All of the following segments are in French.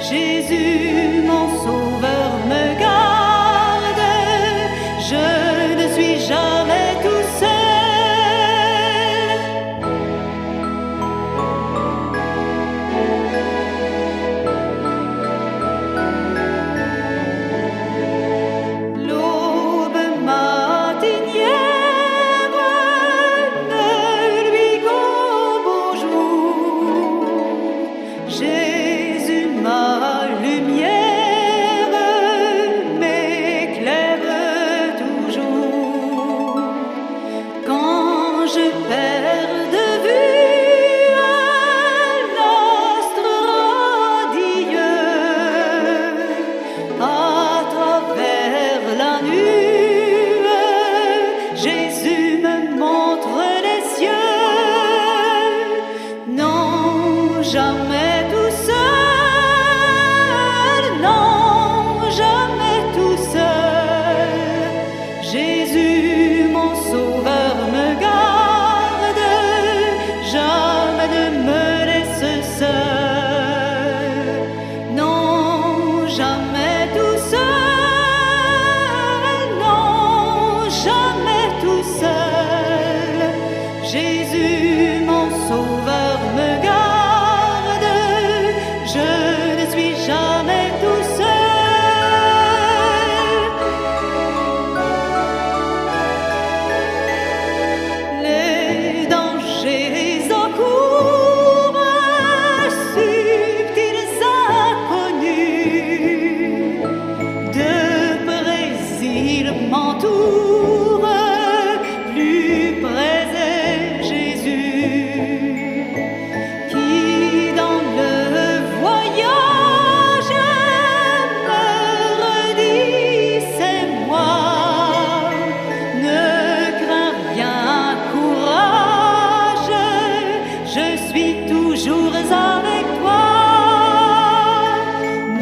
Jésus, mon sauveur, me garde. Je ne suis jamais tout seul. L'aube matinière ne lui qu'au beau jour. Jésus, ma lumière, m'éclaire toujours. Quand je perds de vue l'astre radieux, à travers la nuit, Jésus me montre les cieux. Non, jamais tout seul, non, jamais tout seul. Jésus, mon sauveur, me garde, jamais ne me laisse seul. Non, jamais tout seul, non, jamais tout seul. Jésus, mon sauveur, me garde, je ne suis jamais tout seul. Les dangers encourent, subtils inconnus, de Brésil m'entourent, plus près est Jésus, qui dans le voyage me redit c'est moi. Ne crains rien, courage, je suis toujours avec toi.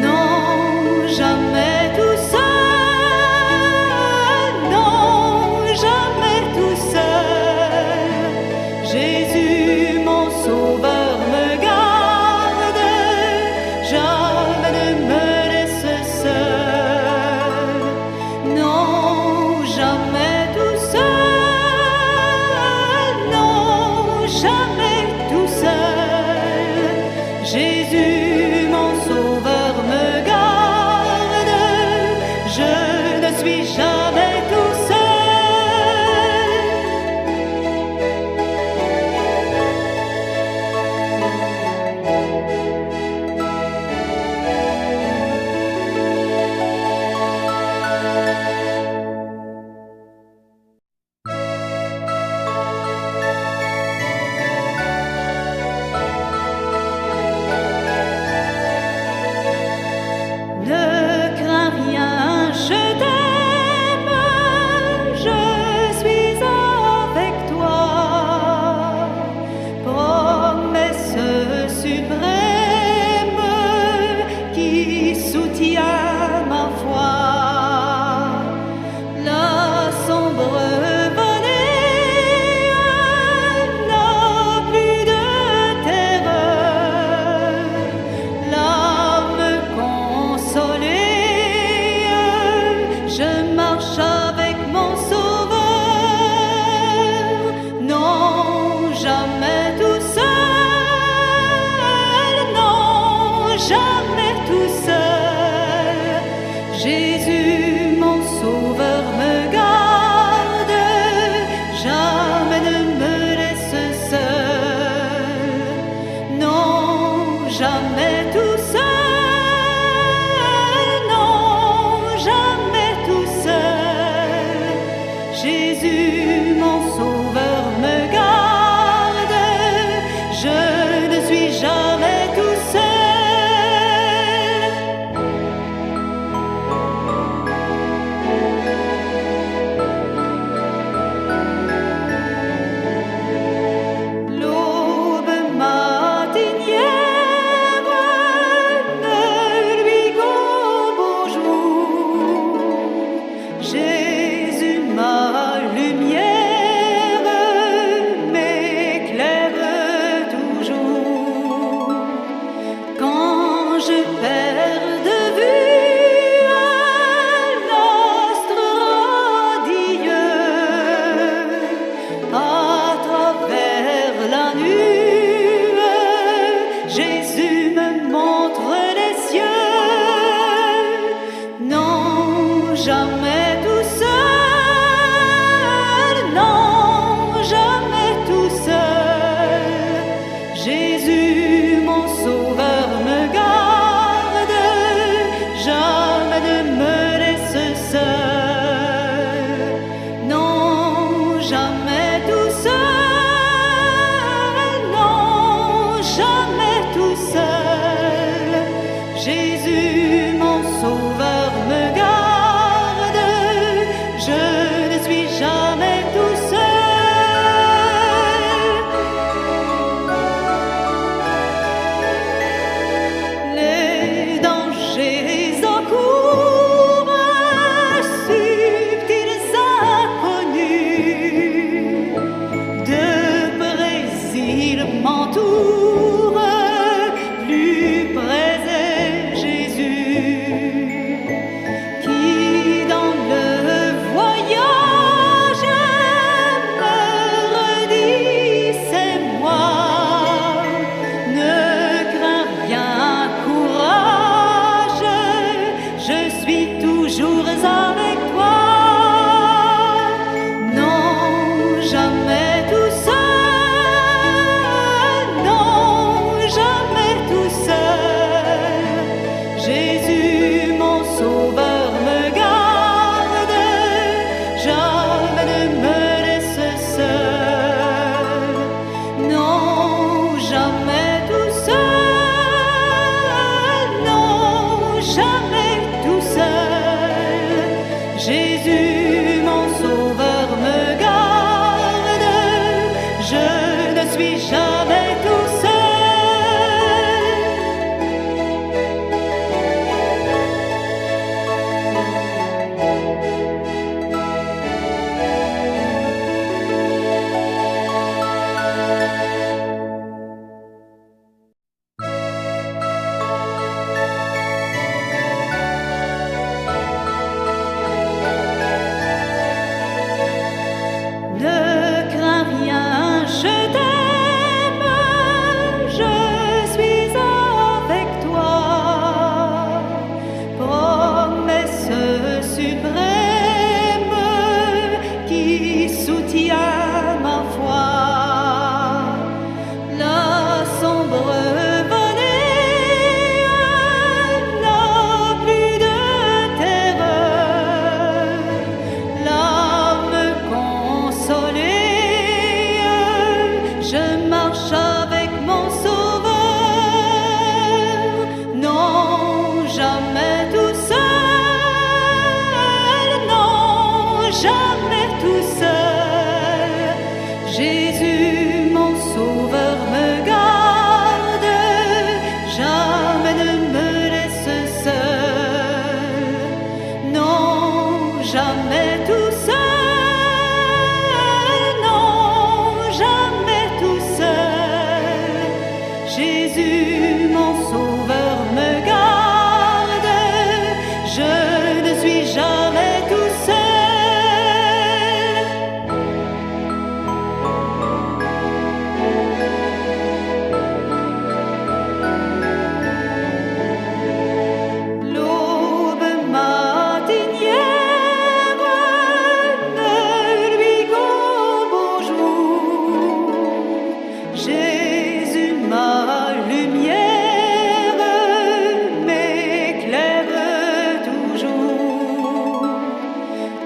Non, jamais tout seul, non, jamais tout seul. Jésus, mon sauveur, me garde, jamais ne me laisse seul. Non, jamais tout seul, non, jamais tout seul. Jésus, mon sauveur, me garde, je ne suis jamais tout seul. Ne crains rien, je t'aime, je suis avec toi. Promesse suprême qui soutient ma foi. La sombre vallée n'a plus de terreur. L'âme consolée, je marche avec mon sauveur. Non, jamais tout seul, non, jamais tout seul. Jésus, mon sauveur, me garde, jamais ne me laisse seul. Non, jamais tout seul, non, jamais tout seul. Jésus, mon sauveur, me garde, je ne suis jamais tout seul. Jésus, mon sauveur, me garde. Je ne suis jamais tout seul. Les dangers encourent, subtils inconnus, de Brésil m'entourent, plus près est Jésus, qui dans le voyage me redit c'est moi. Ne crains rien, courage, je suis toujours avec toi. Non, jamais tout seul, non, jamais tout seul. Jésus, mon sauveur, me garde, jamais ne me laisse seul. Non, jamais tout seul, non, jamais tout seul. Jésus, mon sauveur, me garde, je ne suis jamais tout seul. Ne crains rien, je t'aime, je suis avec toi. Promesse suprême qui soutient ma foi. La sombre vallée n'a plus de terreur. L'âme consolée, je marche avec mon sauveur. Non, jamais tout seul, non, jamais tout seul. Jésus, mon sauveur, me garde, jamais ne me laisse seul. Non, jamais tout seul, non, jamais tout seul. Jésus, mon sauveur, me garde, je ne suis jamais tout seul. L'aube matinière me lui qu'au beau jour. Jésus, ma lumière, m'éclaire toujours.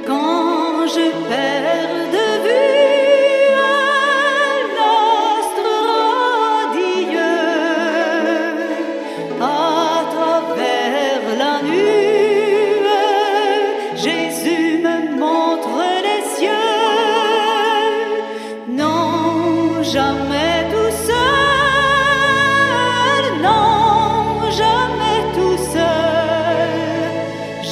Quand je perds de vue l'astre radieux, à travers la nuit, Jésus me montre les cieux. Non, jamais tout seul, non, jamais tout seul.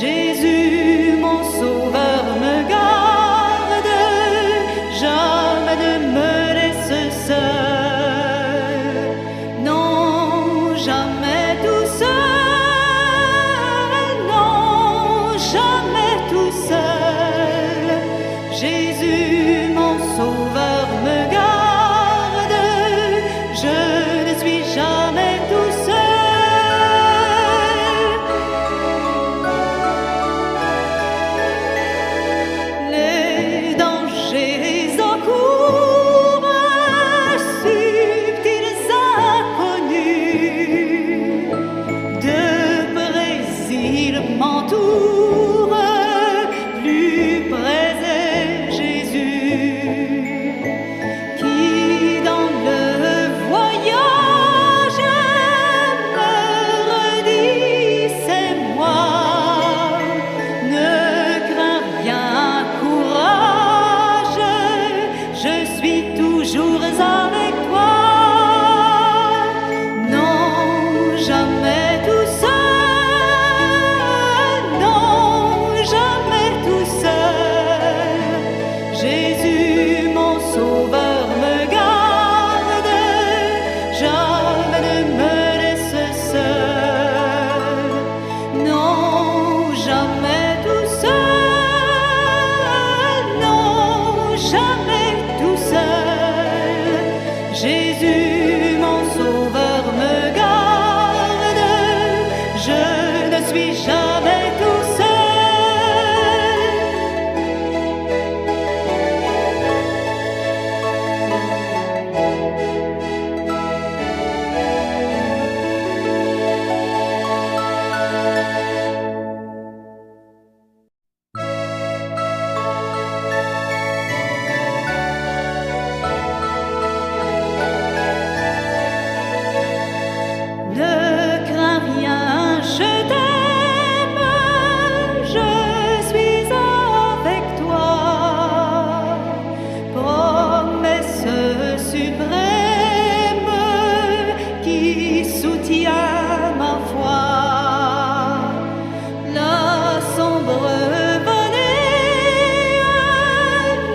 Jésus, mon sauveur, me garde, jamais ne me laisse seul. Non, jamais tout seul, non, jamais tout seul. Jésus, mon sauveur, me garde, je ne suis jamais tout seul. Les dangers encourent, subtils inconnus, de Brésil m'entourent, plus près est Jésus, qui dans le voyage me redit c'est Non, jamais tout seul, non, jamais tout seul. Jésus, mon sauveur, me garde, je ne suis jamais tout seul. Ne crains rien, je t'aime, je suis avec toi. Promesse suprême qui soutient ma foi. La sombre vallée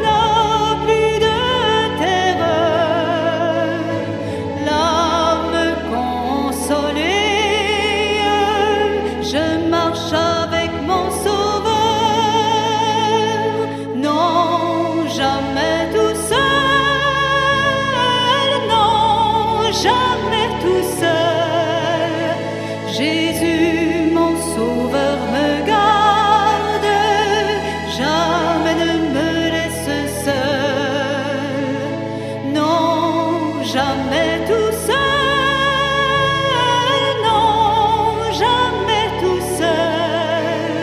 n'a plus de terreur. L'âme consolée, je marche avec mon sauveur. Non, jamais tout seul, non, jamais tout seul. Jésus, mon sauveur, me garde, jamais ne me laisse seul. Non, jamais tout seul, non, jamais tout seul.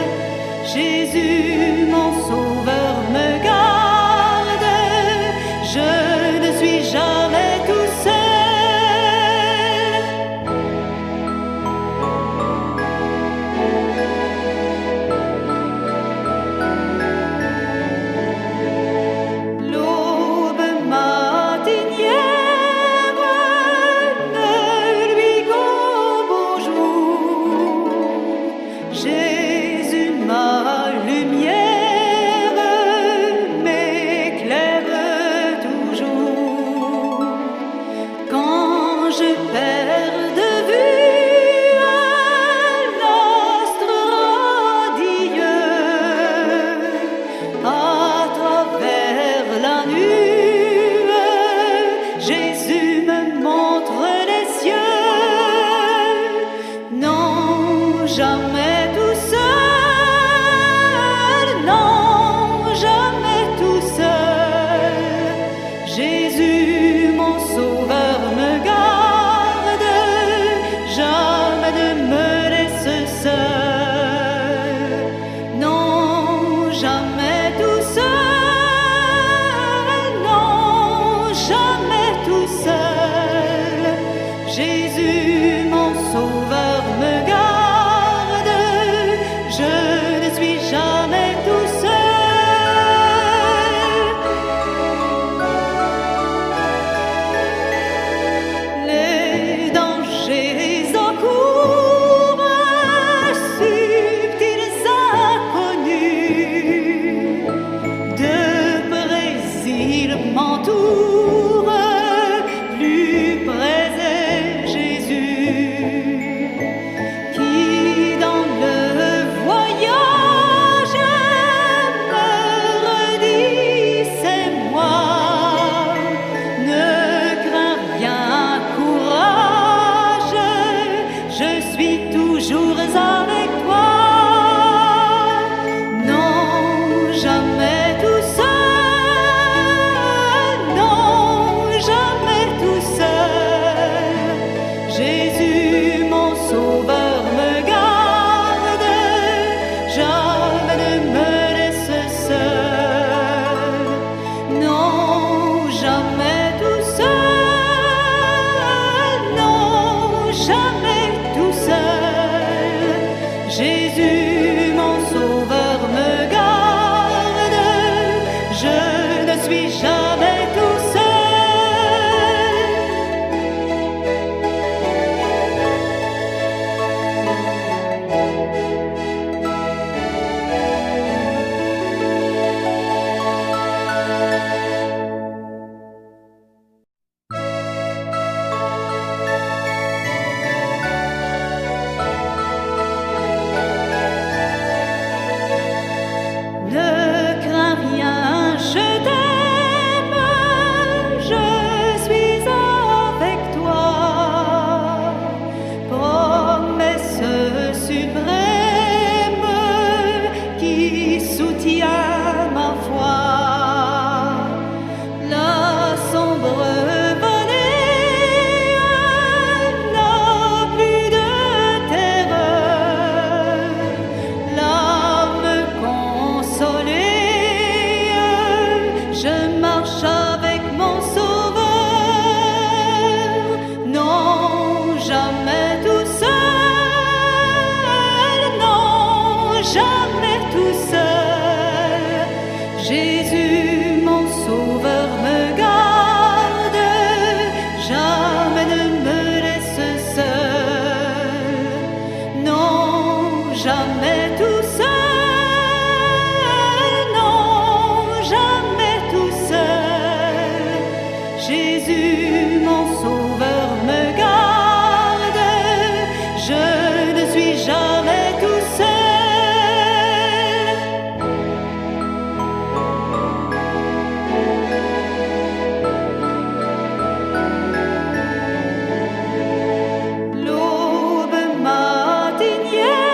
Jésus, mon sauveur, me garde, je ne suis jamais tout seul. L'aube matinière ne lui qu'au beau jour. Jésus, ma lumière, m'éclaire toujours. Quand je perds de vue l'astre radieux, à travers la nuit, Jésus me montre les cieux. Non, jamais tout seul, non, jamais tout seul. Jésus, mon sauveur, me garde, jamais ne me laisse seul. Non, jamais tout seul, non, jamais tout seul. Jésus, mon sauveur, me garde, je ne suis jamais tout seul. Les dangers encourent, subtils inconnus, de Brésil m'entourent, plus près est Jésus, qui dans le voyage me redit c'est moi. Ne crains rien, courage, je suis toujours avec toi. Non, jamais tout seul, non, jamais tout seul. Jésus, mon sauveur, me garde, jamais ne me laisse seul. Non, jamais tout seul, non, jamais tout seul. Jésus, mon sauveur, me garde, je ne suis jamais tout seul. jamais tout seul, non, jamais tout seul. Jésus, mon sauveur, me garde, je ne suis jamais tout seul. L'aube matinière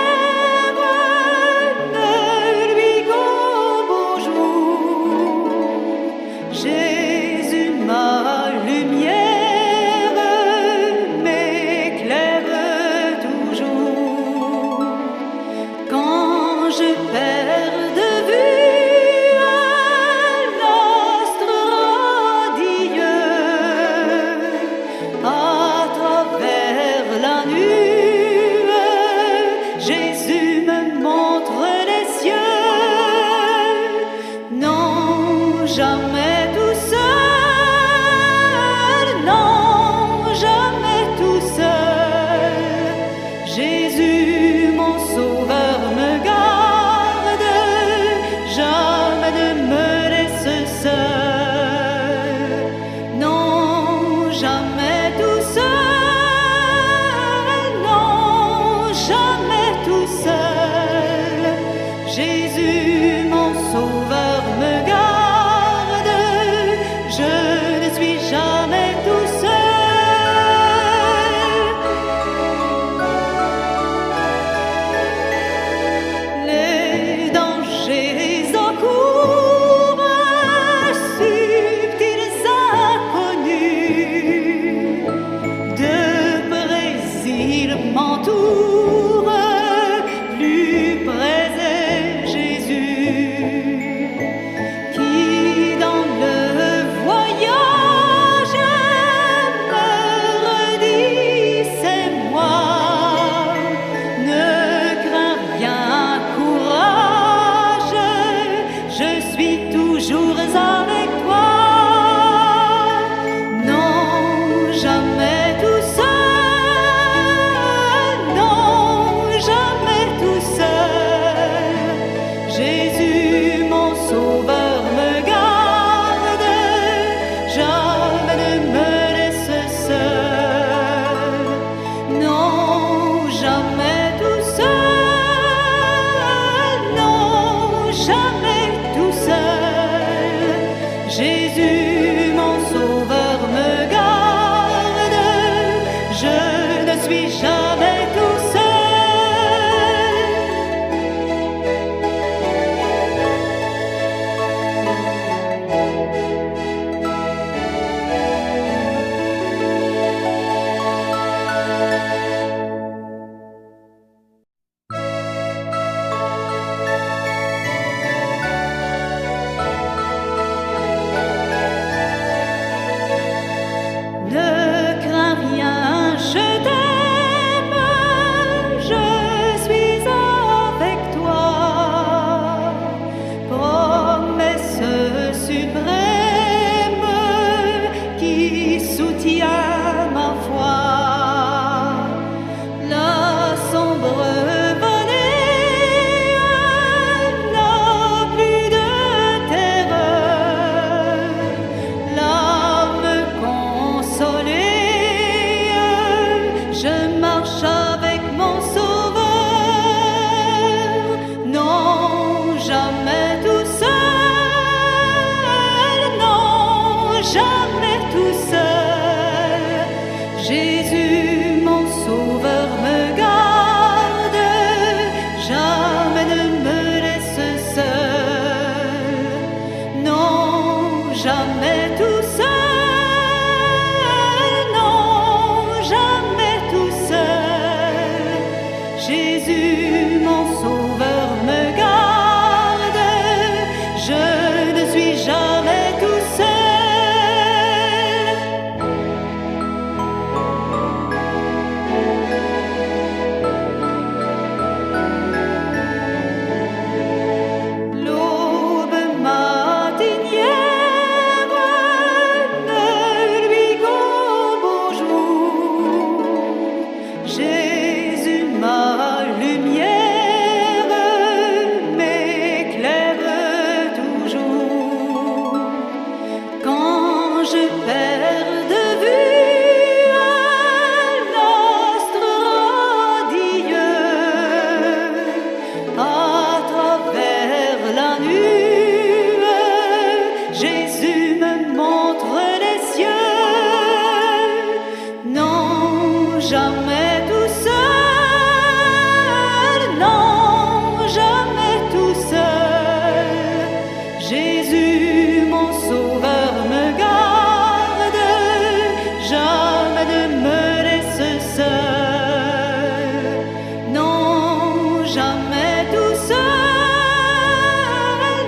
jamais tout seul,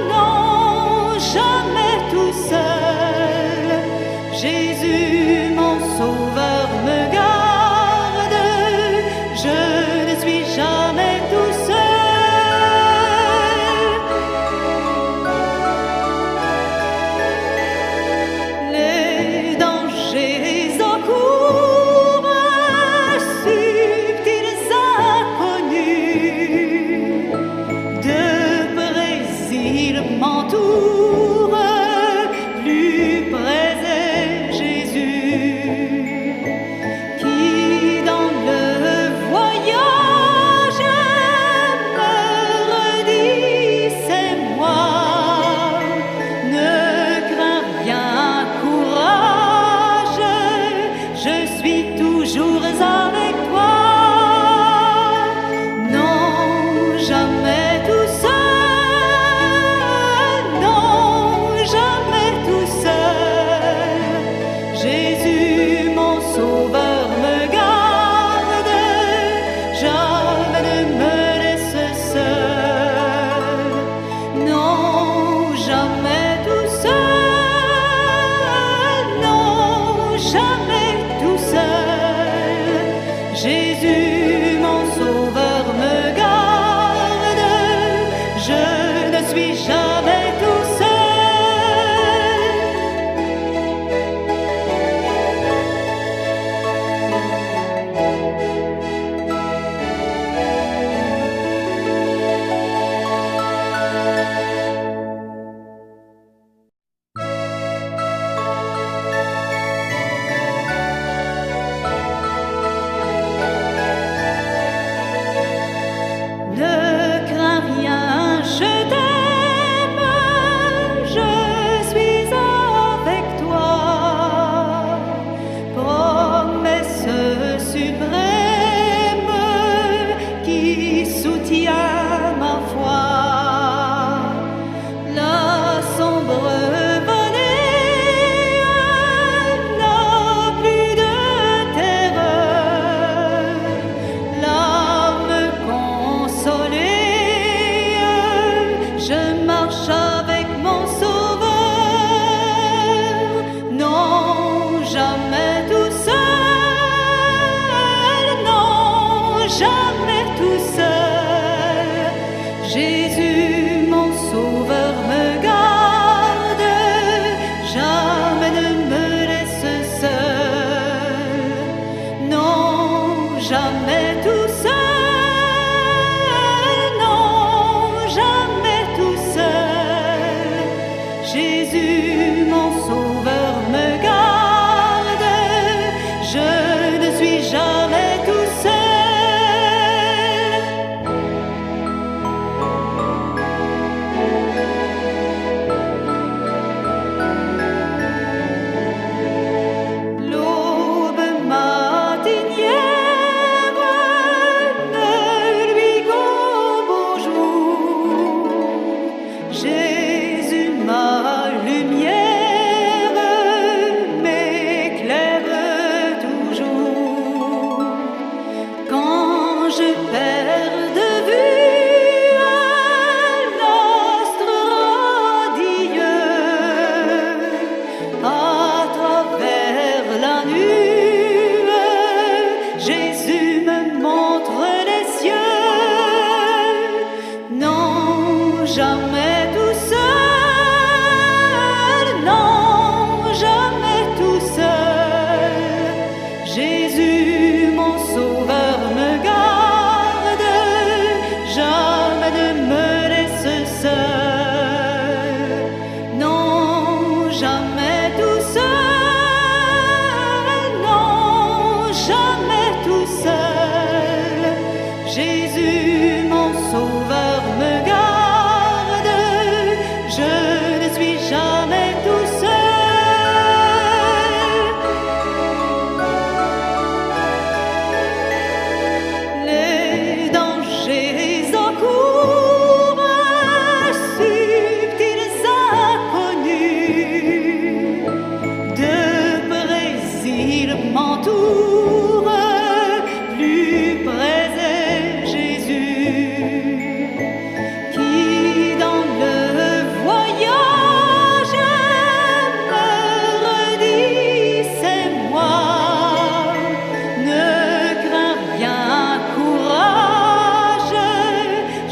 non, jamais tout seul. Jésus, mon sauveur, me garde, je ne suis jamais tout seul. Les dangers encourent, subtils inconnus, de Brésil m'entourent, plus près est Jésus, qui dans le voyage me redit c'est moi. Ne crains rien, courage, je suis toujours avec toi. Non, jamais tout seul, non, jamais tout seul. Jésus, mon sauveur, me garde, jamais ne me laisse seul. Non, jamais tout seul, non, jamais tout seul. Jésus, mon sauveur, me garde, je ne suis jamais tout seul. Ne crains rien, je t'aime, je suis avec toi. Promesse suprême qui soutient ma foi. La sombre vallée n'a plus de terreur. L'âme consolée, je marche avec mon sauveur. Non, jamais tout seul, non, jamais tout seul. Jésus, mon sauveur, me garde, jamais ne me laisse seul. Non, jamais tout seul, non, jamais tout seul. Jésus, mon sauveur, me garde, je ne suis jamais tout seul. L'aube matinière ne luit qu'au beau jour. Jésus, ma lumière, m'éclaire toujours. Quand je perds de vue l'astre radieux, à travers la nuit, Jésus me montre les cieux. Non, jamais tout seul, non, jamais tout seul. Jésus, mon sauveur, me garde, jamais ne me laisse seul. Non, jamais tout seul, non, jamais tout seul. Jésus, mon sauveur, me garde,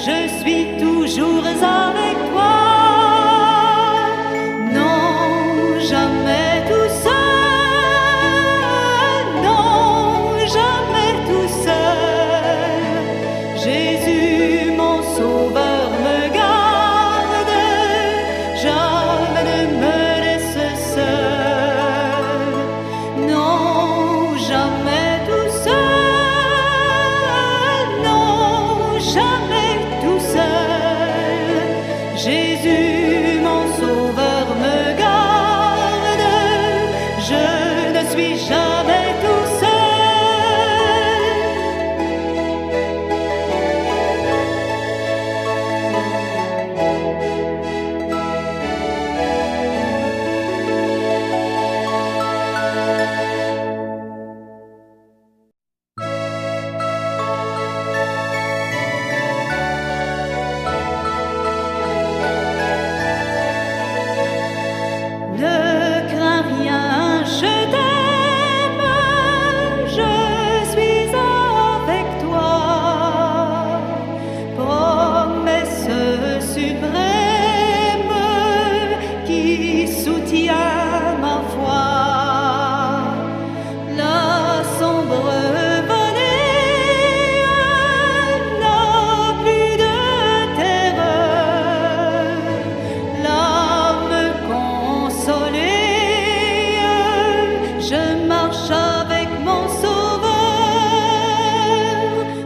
je suis toujours avec toi. Non, jamais tout seul, non, jamais tout seul. Jésus, mon sauveur, me garde, jamais ne me laisse seul. Non, jamais tout seul, non, jamais tout seul. Jésus, mon sauveur, me garde, je ne suis jamais tout seul. Ne crains rien, je t'aime, je suis avec toi. Promesse suprême qui soutient ma foi. La sombre vallée n'a plus de terreur. L'âme consolée, je marche avec mon sauveur.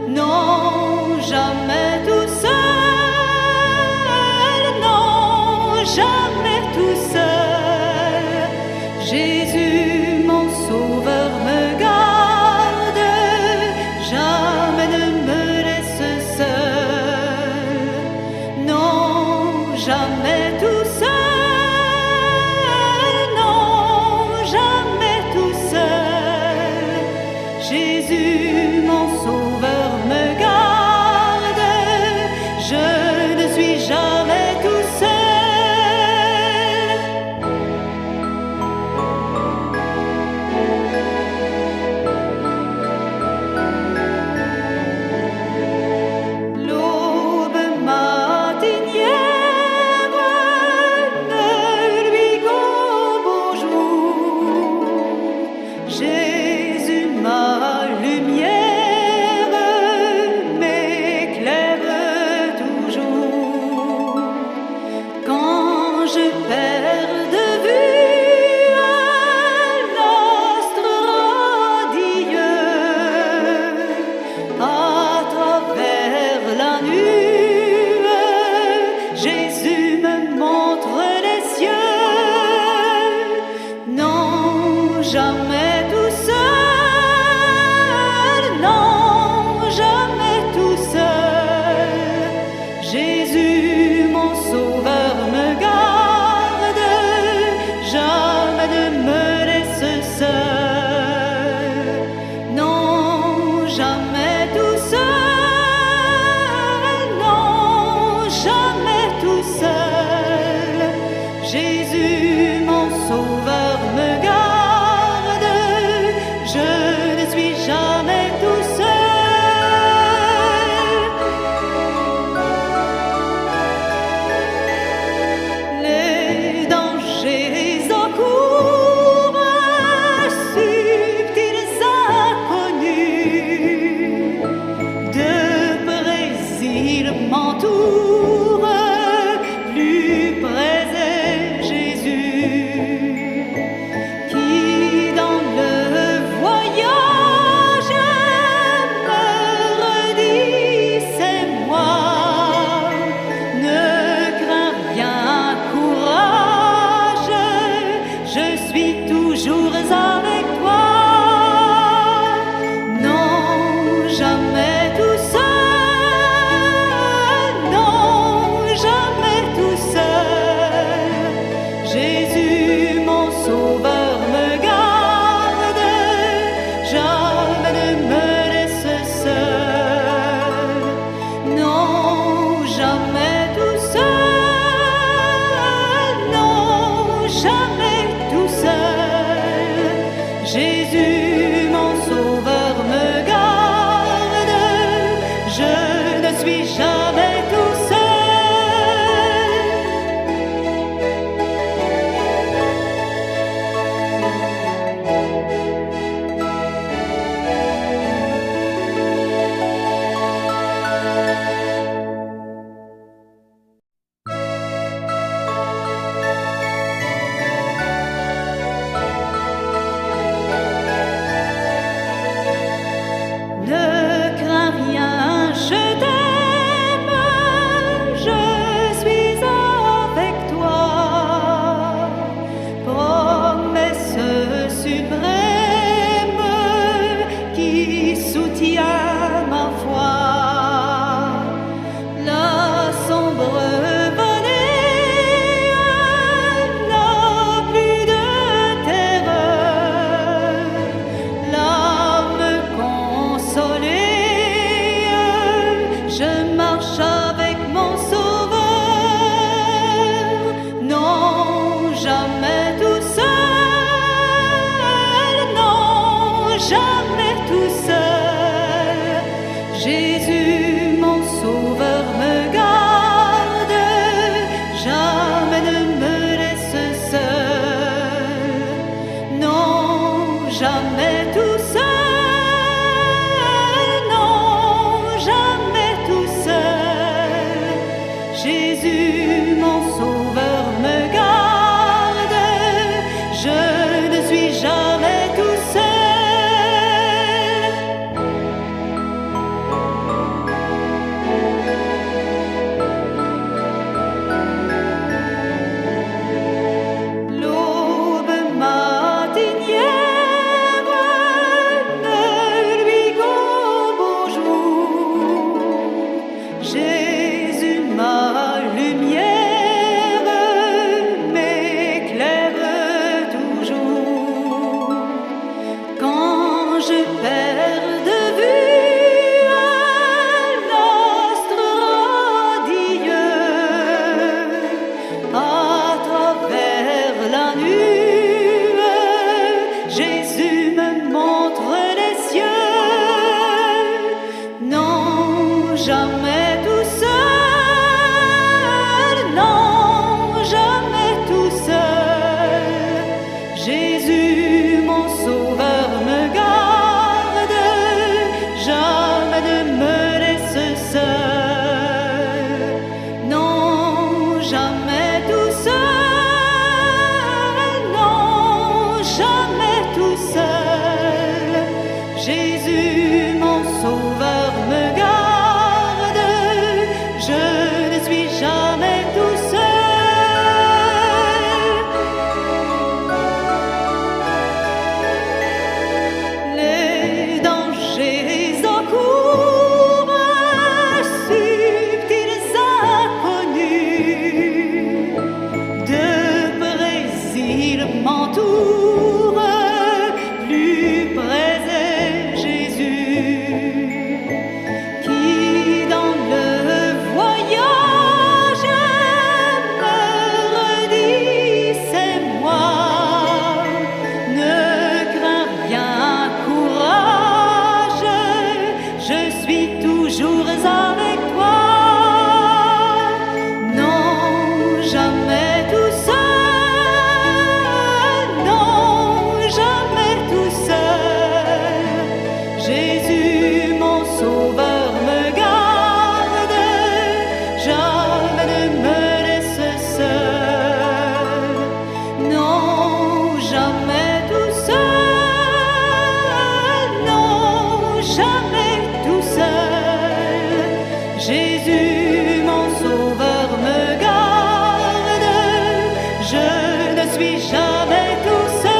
Non, jamais tout seul, non, jamais tout seul. Jésus, mon sauveur, me garde, jamais ne me laisse seul. Non, jamais tout seul, non, jamais tout seul. Jésus, mon sauveur, me garde, je ne suis jamais tout seul. L'aube matinière ne lui qu'au beau jour. Jésus, ma lumière, m'éclaire toujours. Quand je perds de vue l'astre radieux, à travers la nuit, Jésus me montre les cieux. Non, jamais tout seul, non, jamais tout seul. Jésus, mon sauveur, me garde, jamais ne me laisse seul. Non, jamais tout seul, non, jamais tout seul. Jésus, mon sauveur, me garde, je ne suis jamais tout seul. Les dangers encourent, subtils inconnus, de Brésil m'entourent, plus près est Jésus, qui dans le voyage me redit c'est moi. Ne crains rien, courage, je suis toujours avec toi. Non, jamais tout seul, non, Jésus, mon sauveur, me garde, je ne suis jamais tout seul. L'aube matinière ne lui qu'au beau jour. Jésus, ma lumière, m'éclaire toujours. Quand je perds de vue l'astre radieux, à travers la nuit, Jésus me montre les cieux. Non, jamais tout seul, non, jamais tout seul. Jésus, mon sauveur, me garde, jamais ne me laisse seul. Non, jamais tout seul, non, jamais tout seul. Jésus, mon sauveur, me garde, je ne suis jamais tout seul. Les dangers encourent, subtils inconnus, de Brésil m'entourent, plus près est Jésus, qui dans le voyage me redit c'est moi. Ne crains rien, courage, je suis toujours avec toi. Non, jamais tout seul, non, jamais tout seul. Jésus, mon sauveur, me garde, jamais ne me laisse seul. Non, jamais tout seul, non, jamais tout seul. Jésus, mon sauveur, me garde, je ne suis jamais tout seul.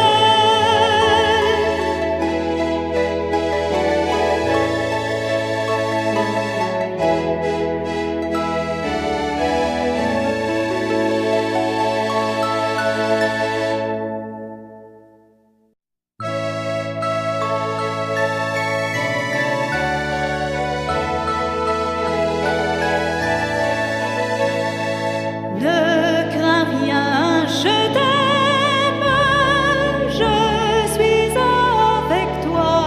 Ne crains rien, je t'aime, je suis avec toi.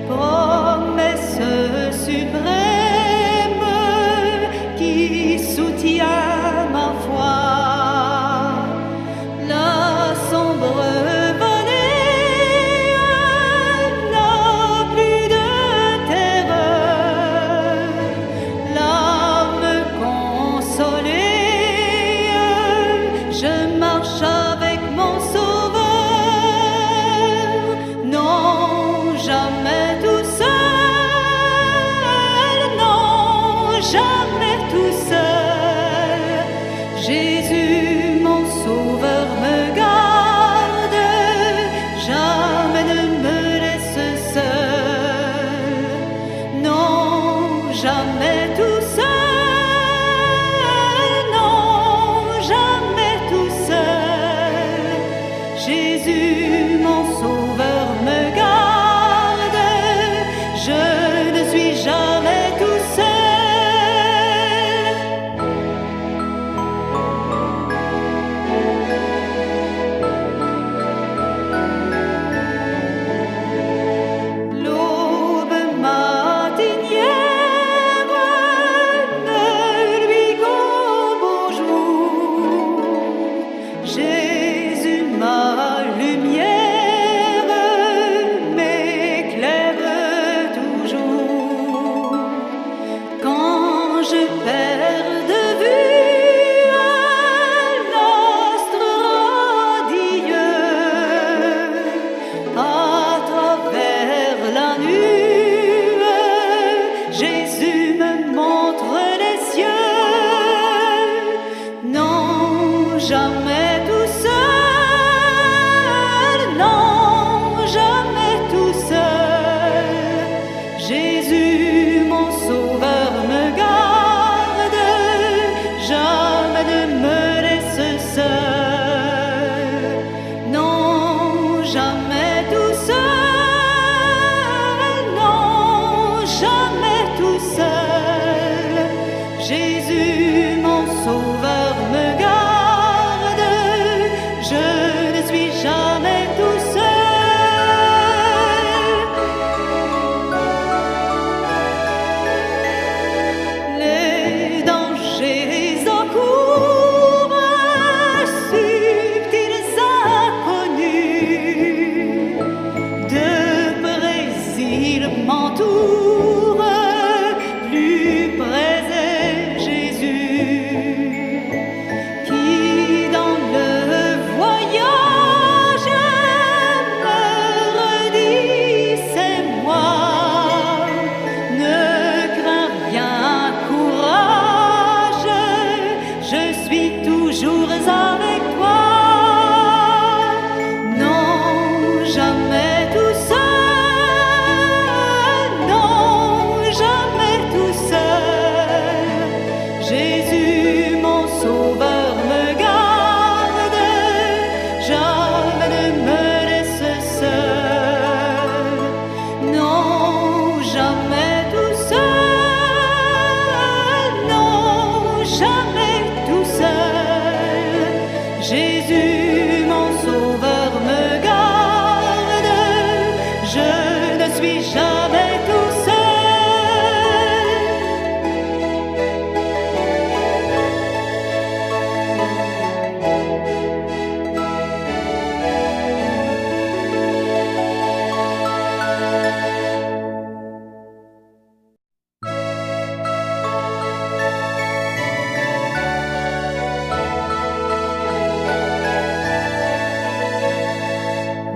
Promesse suprême qui soutient ma foi. La sombre vallée n'a plus de terreur. L'âme consolée, je marche avec mon sauveur. Non, jamais tout seul, non, jamais tout seul. Jésus, mon sauveur, me garde, jamais ne me laisse seul. Non, jamais tout seul, non, jamais tout seul. Jésus, mon sauveur, me garde, je ne suis jamais tout seul. L'aube matinière Jésus, mon sauveur, me garde, je ne suis jamais tout seul. Les dangers encourent, subtils inconnus, de Brésil m'entourent, plus près est Jésus, qui dans le voyage me redit c'est moi. Ne crains rien, courage, je suis toujours avec toi. Non, jamais tout seul, non, jamais tout seul. Jésus, mon sauveur, me garde, jamais ne me laisse seul. Non, jamais tout seul, non, jamais tout seul. Jésus, mon sauveur, me garde, je ne suis jamais tout seul.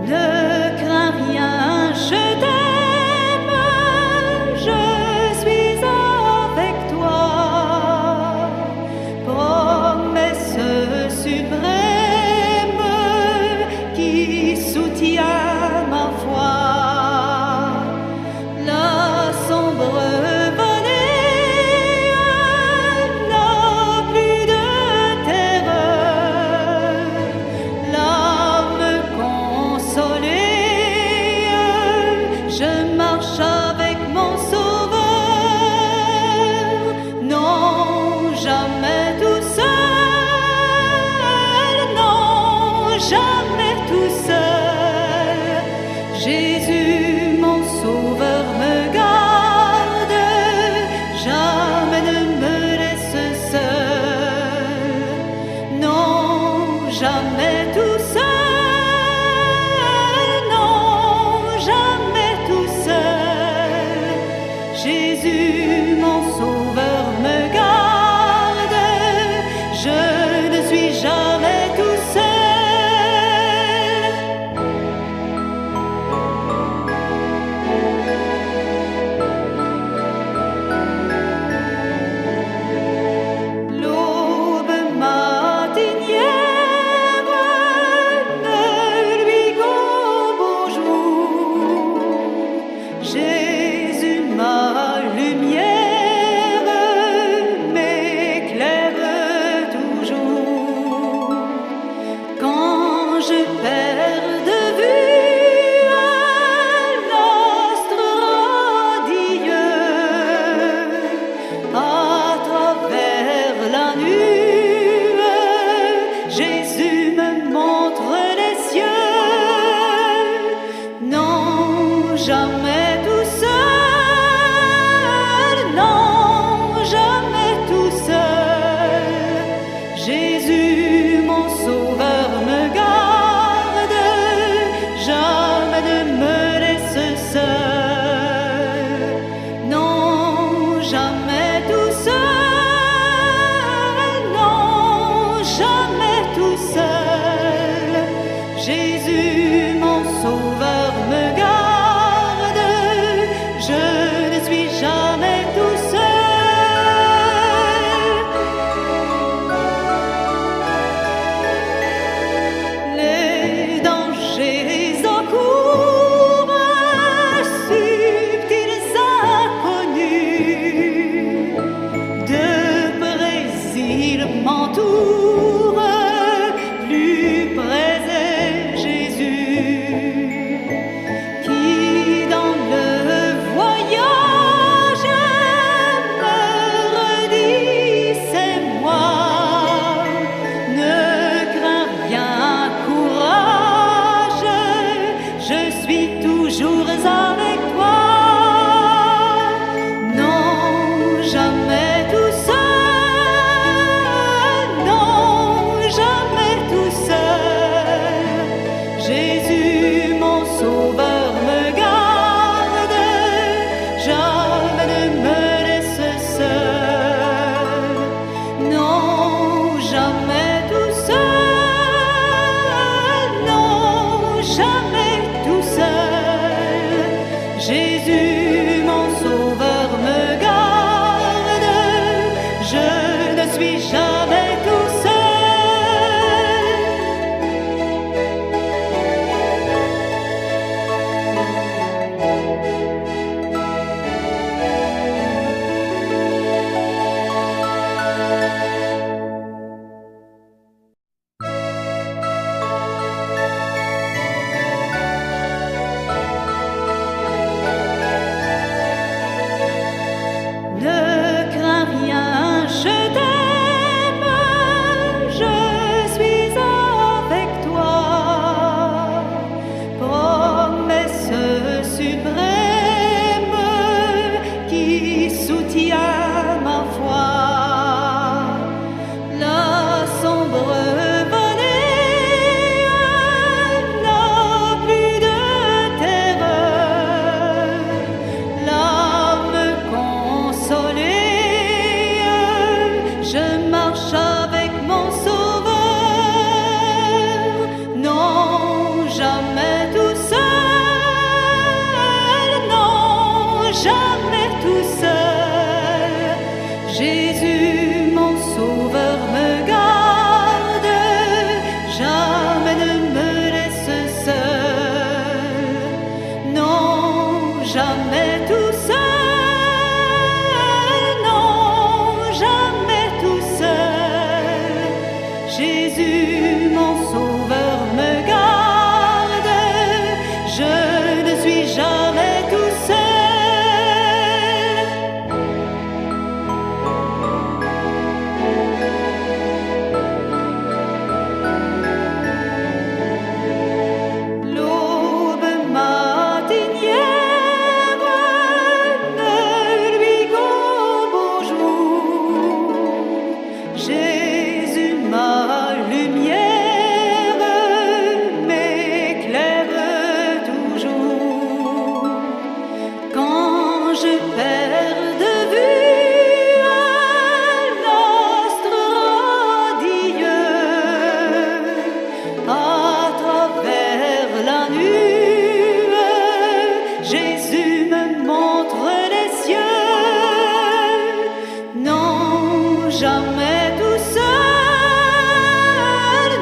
Ne crains rien, je t'aime, je suis avec toi. Promesse suprême qui soutient ma foi. La sombre vallée n'a plus de terreur. L'âme consolée, je marche avec mon sauveur. Non, jamais tout seul, non, jamais tout seul. Jésus, mon sauveur, me garde, jamais ne me laisse seul. Non, jamais tout seul, non, jamais tout seul. Jésus, mon sauveur, me garde, je ne suis jamais tout seul. L'aube matinière ne lui qu'au beau jour. Jésus, ma lumière, m'éclaire toujours. Quand je perds de vue l'astre radieux, à travers la nuit, Jésus me montre les cieux. Non, jamais tout seul, non, jamais tout seul. Jésus, mon sauveur, me garde, jamais ne me laisse seul. Non, jamais tout seul, non, jamais tout seul. Jésus, mon sauveur, me garde, je ne suis jamais tout seul. Les dangers encourent, subtils inconnus, de Brésil m'entourent, plus près est Jésus, qui dans le voyage me redit je ne suis jamais tout seul. Ne crains rien, je t'aime, je suis avec toi. Promesse suprême qui soutient ma foi. La sombre vallée n'a plus de terreur. L'âme consolée, je marche avec mon Sauveur. Non, jamais tout seul, non, jamais tout seul. Jésus, mon Sauveur, me garde, jamais ne me laisse seul. Non, jamais tout seul, non, jamais tout seul. Jésus, mon Sauveur, me garde, je ne suis jamais tout seul. L'aube matinière ne lui qu'au beau jour. Jésus, ma lumière, m'éclaire toujours. Quand je perds de vue l'astre radieux, à travers la nuit, Jésus me montre les cieux. Non, jamais tout seul,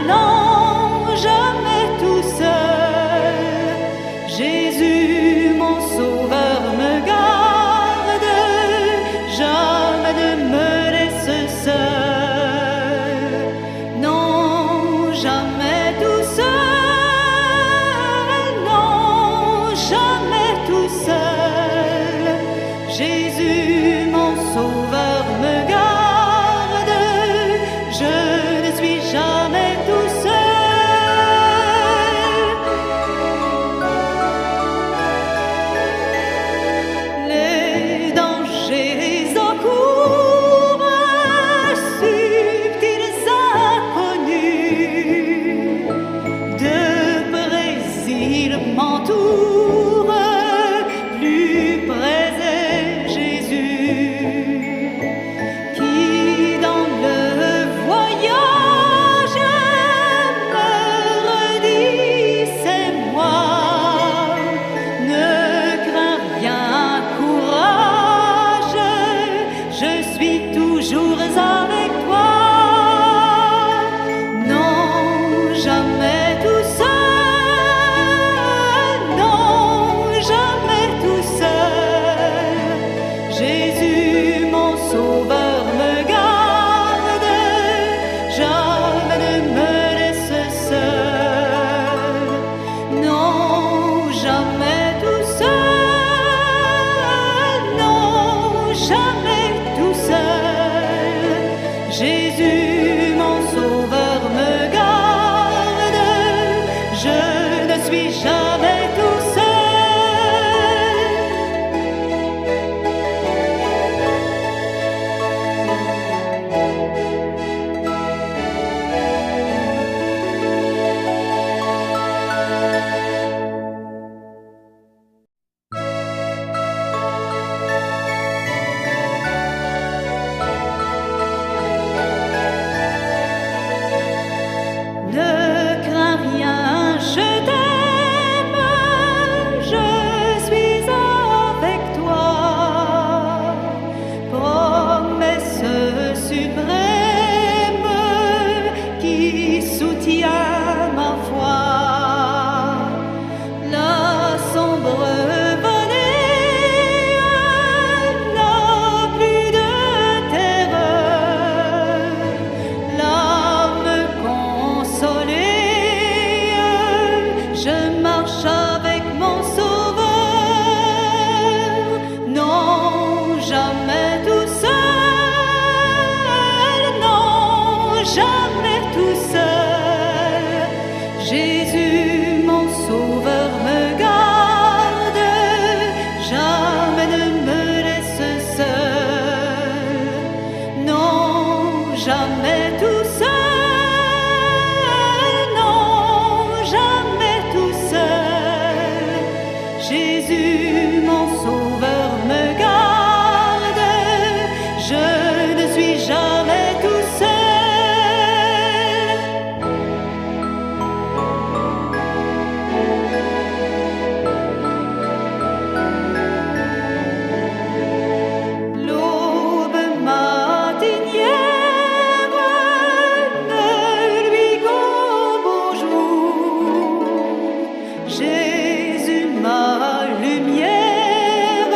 non, jamais tout seul. Jésus, mon Sauveur, me garde, jamais ne me laisse seul. Non, jamais tout seul, non, jamais tout seul. Jésus, mon Sauveur, me garde, je ne suis jamais tout seul. Les dangers encourent, subtils inconnus, de Brésil m'entourent, plus près est Jésus, qui dans le voyage me redit c'est moi. Ne crains rien, courage, je suis toujours avec toi. Non, jamais tout seul, non, jamais tout seul. Jésus, mon Sauveur, me garde, jamais ne me laisse seul. Non, jamais tout seul, non, jamais tout seul. Jésus, mon Sauveur, me garde, je ne suis jamais tout seul. jamais tout seul. Jésus, mon sauveur, me garde, jamais ne me laisse seul. Non, jamais tout seul, non, jamais tout seul. Jésus, mon sauveur, me garde, je ne suis jamais tout seul. L'aube matinière ne lui qu'au beau jour. Jésus, ma lumière,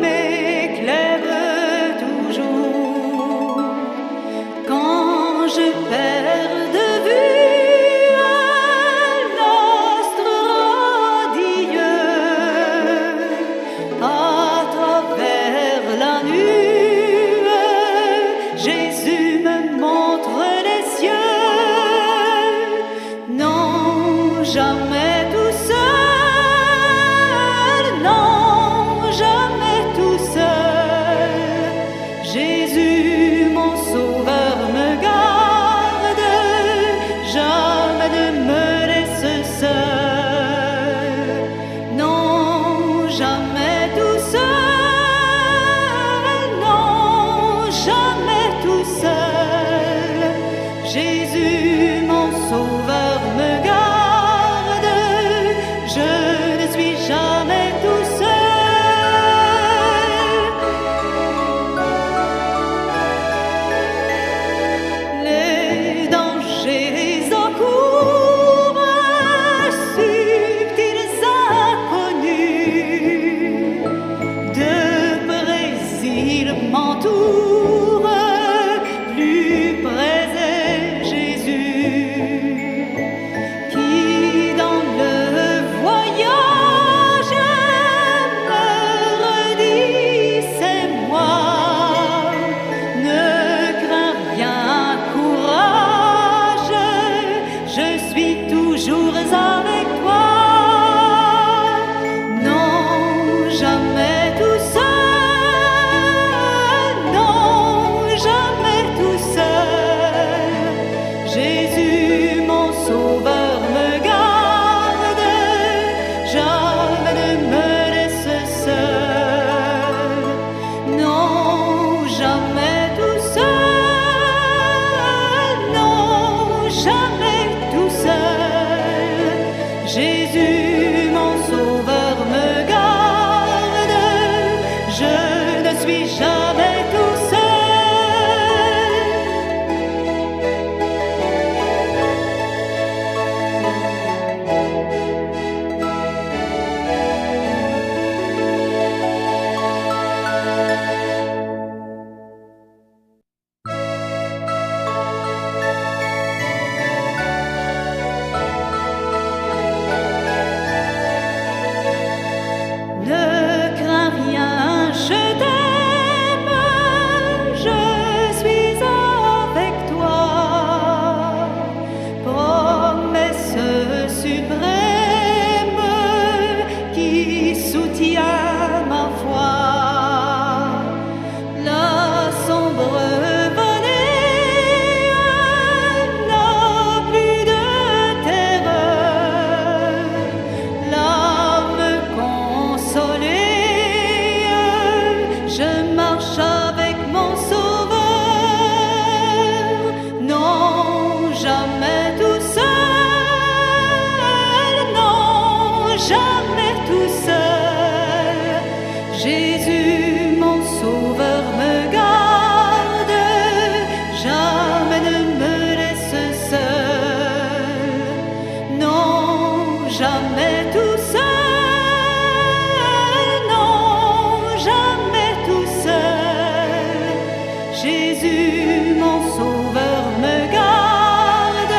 m'éclaire toujours. Quand je perds de vue l'astre radieux, à travers la nuit, Jésus me montre les cieux. Non, jamais tout seul, non, jamais tout seul. Jésus, mon sauveur, me garde, jamais ne me laisse seul. Non, jamais tout seul, non, jamais tout seul. Jésus, mon sauveur, me garde, je ne suis jamais tout seul. Les dangers encourent, subtils inconnus, de Brésil m'entourent, plus près est Jésus, qui dans le voyage me redit c'est moi. Ne crains rien, courage, je suis toujours avec toi. Non, jamais tout seul, non, jamais tout seul. Jésus, mon sauveur, me garde, jamais ne me laisse seul. Non, jamais tout seul, non, jamais tout seul. Jésus, mon sauveur, me garde, je ne suis jamais tout seul. Ne crains rien, je t'aime, je suis avec toi. Promesse suprême qui soutient ma foi. La sombre vallée n'a plus de terreur. L'âme consolée, je marche avec mon sauveur. Non, jamais tout seul, non, jamais tout seul. Jésus, mon sauveur, me garde, jamais ne me laisse seul. Non, jamais tout seul, non, jamais tout seul. Jésus, mon sauveur, me garde,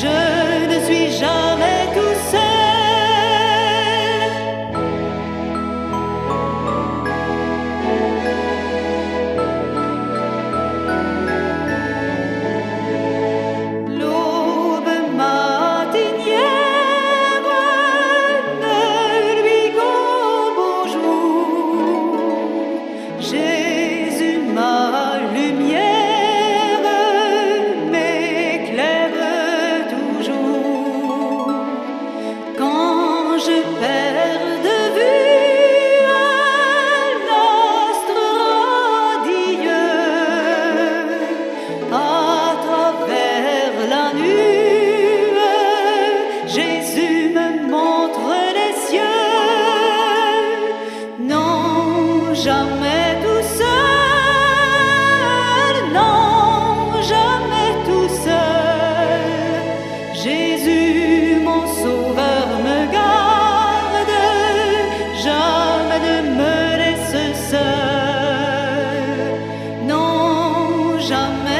je ne suis jamais tout seul. jamais